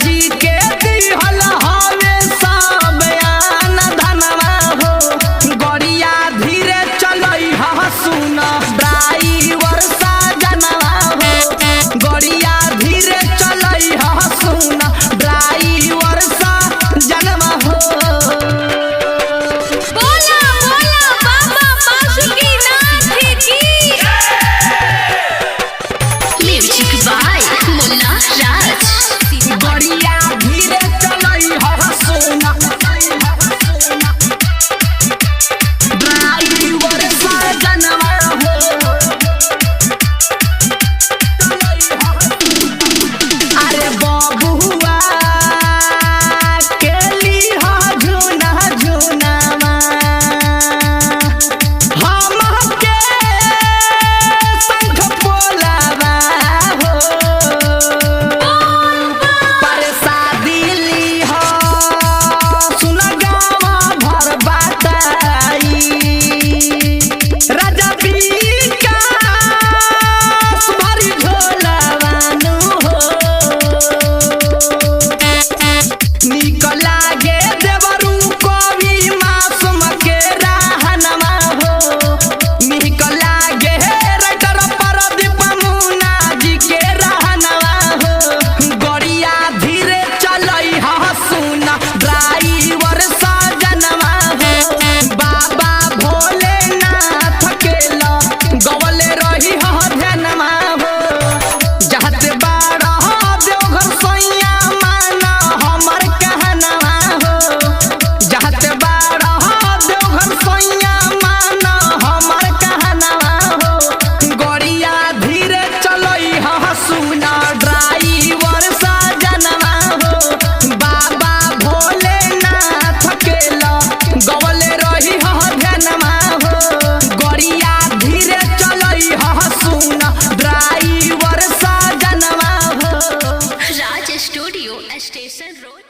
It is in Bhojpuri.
जी के दिहल हवे सब आन धनवा हो गड़िया धीरे चलई ह सुन ड्राइवर सजनवा हो गड़िया धीरे चलई ह सुन ड्राइवर सजनवा हो। बोला बोला बाबा बासुकीनाथ की म्यूजिक बाय मुन्ना राज। गड़िया धीरे चलई ह सुन ड्राइवर सजनवा हो अरे बबुआ के लिहा झुना झुनावा हमके संग बोलावा हो पर शादी लिहा सुन गावा भर बताई राजा बीका भरी झोलावानु हो निक लागे देवरू कवि मासूम के रहनमा हो निक लागे राइटर प्रदीप मुन्ना जी के रहनमा हो गड़िया धीरे चलई ह सुन ड्राइवर सजनवा हो बाबा भोलेनाथ के गवले रही ह ध्यानमा हो जहते बाड़ा देवघर सैया मान हमर कहनवा हो जहते बाड़ा देवघर सैया मान हमर कहनवा हो गड़िया धीरे चलई ह सुन ड्राइवर सजनवा हो बाबा भोलेनाथ के गवले रही ह ध्यानमा हो गड़िया धीरे चलई ह सुन ड्राइवर सजनवा हो। राज स्टूडियो स्टेशन रोड।